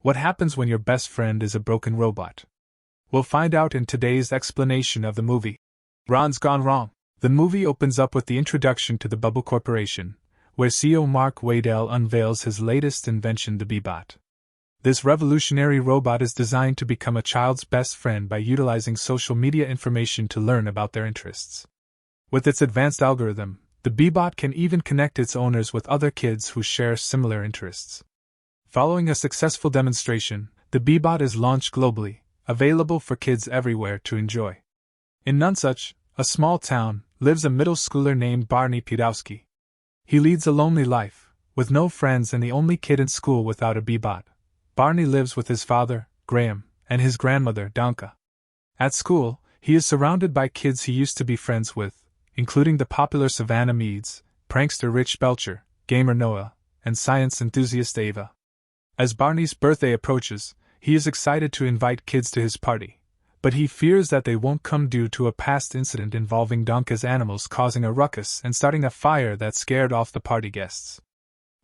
What happens when your best friend is a broken robot? We'll find out in today's explanation of the movie. Ron's Gone Wrong. The movie opens up with the introduction to the Bubble Corporation, where CEO Mark Waddell unveils his latest invention, the Bee-Bot. This revolutionary robot is designed to become a child's best friend by utilizing social media information to learn about their interests. With its advanced algorithm, the Bee-Bot can even connect its owners with other kids who share similar interests. Following a successful demonstration, the Bee-Bot is launched globally, available for kids everywhere to enjoy. In Nonsuch, a small town, lives a middle schooler named Barney Pudowski. He leads a lonely life, with no friends and the only kid in school without a Bee-Bot. Barney lives with his father, Graham, and his grandmother, Danka. At school, he is surrounded by kids he used to be friends with, including the popular Savannah Meads, prankster Rich Belcher, gamer Noah, and science enthusiast Ava. As Barney's birthday approaches, he is excited to invite kids to his party, but he fears that they won't come due to a past incident involving Danka's animals causing a ruckus and starting a fire that scared off the party guests.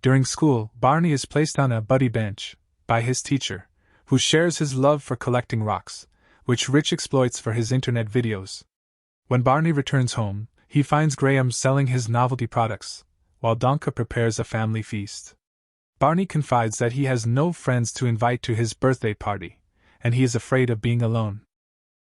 During school, Barney is placed on a buddy bench by his teacher, who shares his love for collecting rocks, which Rich exploits for his internet videos. When Barney returns home, he finds Graham selling his novelty products, while Danka prepares a family feast. Barney confides that he has no friends to invite to his birthday party, and he is afraid of being alone.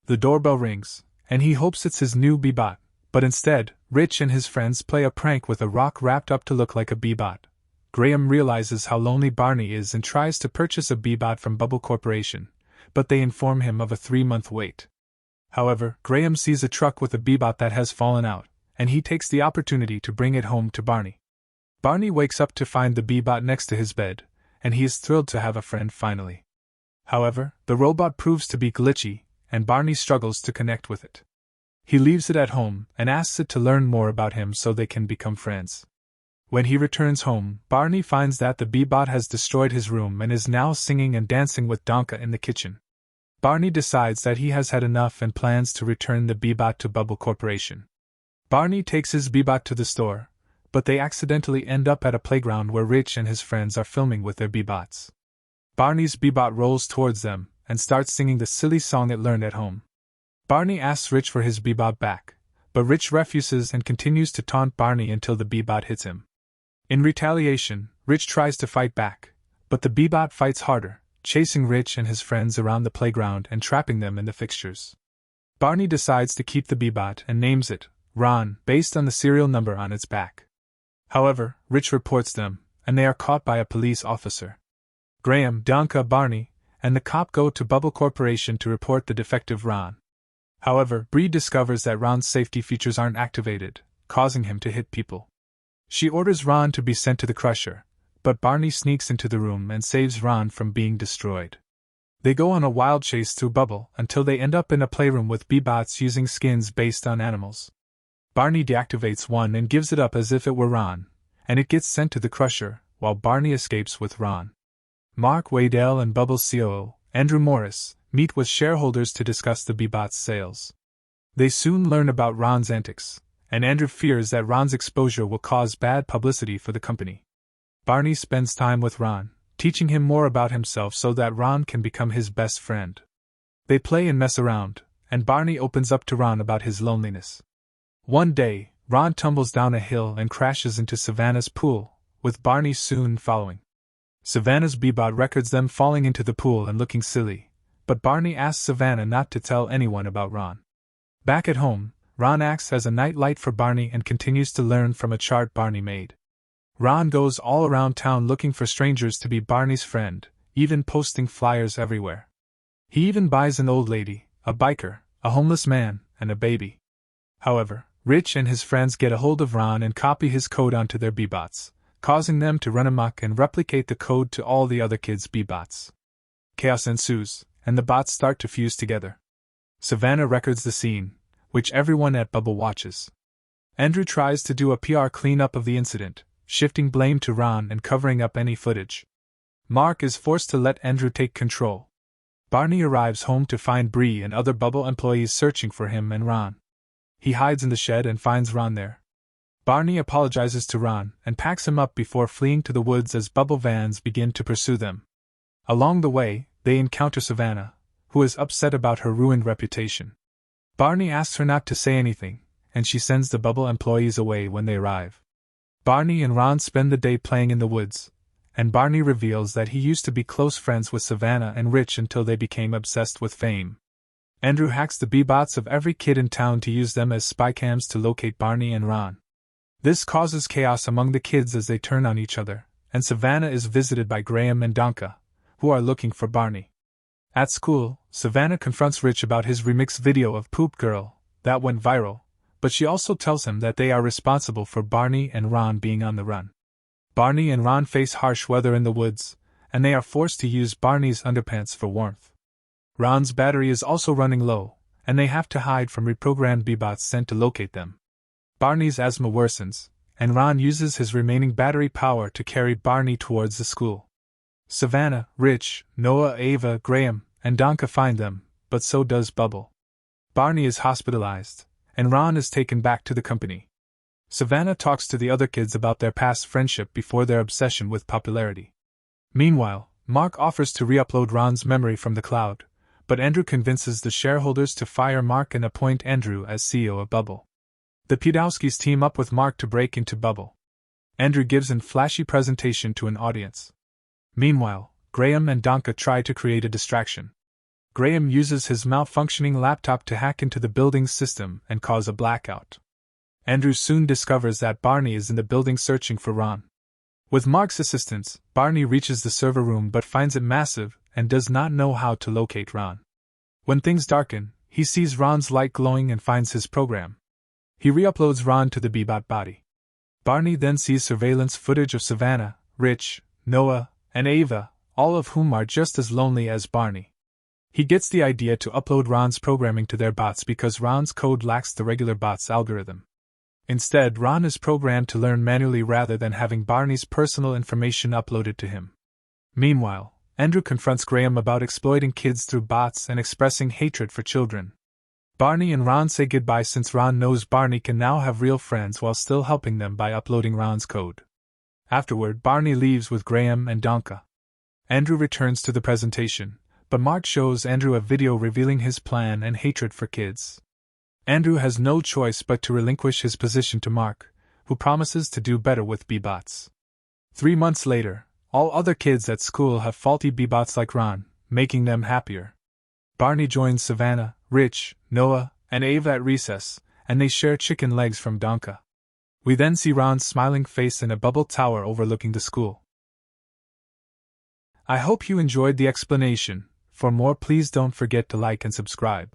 The doorbell rings, and he hopes it's his new Bee-Bot, but instead, Rich and his friends play a prank with a rock wrapped up to look like a Bee-Bot. Graham realizes how lonely Barney is and tries to purchase a Bee-Bot from Bubble Corporation, but they inform him of a 3-month wait. However, Graham sees a truck with a Bee-Bot that has fallen out, and he takes the opportunity to bring it home to Barney. Barney wakes up to find the Bee-Bot next to his bed, and he is thrilled to have a friend finally. However, the robot proves to be glitchy, and Barney struggles to connect with it. He leaves it at home and asks it to learn more about him so they can become friends. When he returns home, Barney finds that the Bee-Bot has destroyed his room and is now singing and dancing with Danka in the kitchen. Barney decides that he has had enough and plans to return the Bee-Bot to Bubble Corporation. Barney takes his Bee-Bot to the store, but they accidentally end up at a playground where Rich and his friends are filming with their Bee-Bots. Barney's Bee-Bot rolls towards them and starts singing the silly song it learned at home. Barney asks Rich for his Bee-Bot back, but Rich refuses and continues to taunt Barney until the Bee-Bot hits him. In retaliation, Rich tries to fight back, but the Bee-Bot fights harder, chasing Rich and his friends around the playground and trapping them in the fixtures. Barney decides to keep the Bee-Bot and names it Ron, based on the serial number on its back. However, Rich reports them, and they are caught by a police officer. Graham, Danka, Barney, and the cop go to Bubble Corporation to report the defective Ron. However, Bree discovers that Ron's safety features aren't activated, causing him to hit people. She orders Ron to be sent to the crusher, but Barney sneaks into the room and saves Ron from being destroyed. They go on a wild chase through Bubble until they end up in a playroom with Bee-Bots using skins based on animals. Barney deactivates one and gives it up as if it were Ron, and it gets sent to the crusher, while Barney escapes with Ron. Mark Waddell and Bubble's COO, Andrew Morris, meet with shareholders to discuss the Bee-Bot's sales. They soon learn about Ron's antics, and Andrew fears that Ron's exposure will cause bad publicity for the company. Barney spends time with Ron, teaching him more about himself so that Ron can become his best friend. They play and mess around, and Barney opens up to Ron about his loneliness. One day, Ron tumbles down a hill and crashes into Savannah's pool, with Barney soon following. Savannah's Bee-Bot records them falling into the pool and looking silly, but Barney asks Savannah not to tell anyone about Ron. Back at home, Ron acts as a night light for Barney and continues to learn from a chart Barney made. Ron goes all around town looking for strangers to be Barney's friend, even posting flyers everywhere. He even buys an old lady, a biker, a homeless man, and a baby. However, Rich and his friends get a hold of Ron and copy his code onto their Bee-Bots, causing them to run amok and replicate the code to all the other kids' Bee-Bots. Chaos ensues, and the bots start to fuse together. Savannah records the scene, which everyone at Bubble watches. Andrew tries to do a PR cleanup of the incident, shifting blame to Ron and covering up any footage. Mark is forced to let Andrew take control. Barney arrives home to find Bree and other Bubble employees searching for him and Ron. He hides in the shed and finds Ron there. Barney apologizes to Ron and packs him up before fleeing to the woods as Bubble vans begin to pursue them. Along the way, they encounter Savannah, who is upset about her ruined reputation. Barney asks her not to say anything, and she sends the bubble employees away when they arrive. Barney and Ron spend the day playing in the woods, and Barney reveals that he used to be close friends with Savannah and Rich until they became obsessed with fame. Andrew hacks the B-bots of every kid in town to use them as spy cams to locate Barney and Ron. This causes chaos among the kids as they turn on each other, and Savannah is visited by Graham and Donka, who are looking for Barney. At school, Savannah confronts Rich about his remix video of Poop Girl that went viral, but she also tells him that they are responsible for Barney and Ron being on the run. Barney and Ron face harsh weather in the woods, and they are forced to use Barney's underpants for warmth. Ron's battery is also running low, and they have to hide from reprogrammed B-bots sent to locate them. Barney's asthma worsens, and Ron uses his remaining battery power to carry Barney towards the school. Savannah, Rich, Noah, Ava, Graham, and Donka find them, but so does Bubble. Barney is hospitalized, and Ron is taken back to the company. Savannah talks to the other kids about their past friendship before their obsession with popularity. Meanwhile, Mark offers to re-upload Ron's memory from the cloud, but Andrew convinces the shareholders to fire Mark and appoint Andrew as CEO of Bubble. The Pudowskis team up with Mark to break into Bubble. Andrew gives a flashy presentation to an audience. Meanwhile, Graham and Donka try to create a distraction. Graham uses his malfunctioning laptop to hack into the building's system and cause a blackout. Andrew soon discovers that Barney is in the building searching for Ron. With Mark's assistance, Barney reaches the server room but finds it massive and does not know how to locate Ron. When things darken, he sees Ron's light glowing and finds his program. He re-uploads Ron to the B-bot body. Barney then sees surveillance footage of Savannah, Rich, Noah, and Ava, all of whom are just as lonely as Barney. He gets the idea to upload Ron's programming to their bots because Ron's code lacks the regular bot's algorithm. Instead, Ron is programmed to learn manually rather than having Barney's personal information uploaded to him. Meanwhile, Andrew confronts Graham about exploiting kids through bots and expressing hatred for children. Barney and Ron say goodbye since Ron knows Barney can now have real friends while still helping them by uploading Ron's code. Afterward, Barney leaves with Graham and Donka. Andrew returns to the presentation, but Mark shows Andrew a video revealing his plan and hatred for kids. Andrew has no choice but to relinquish his position to Mark, who promises to do better with B-bots. 3 months later, all other kids at school have faulty B-bots like Ron, making them happier. Barney joins Savannah, Rich, Noah, and Ava at recess, and they share chicken legs from Donka. We then see Ron's smiling face in a bubble tower overlooking the school. I hope you enjoyed the explanation. For more, please don't forget to like and subscribe.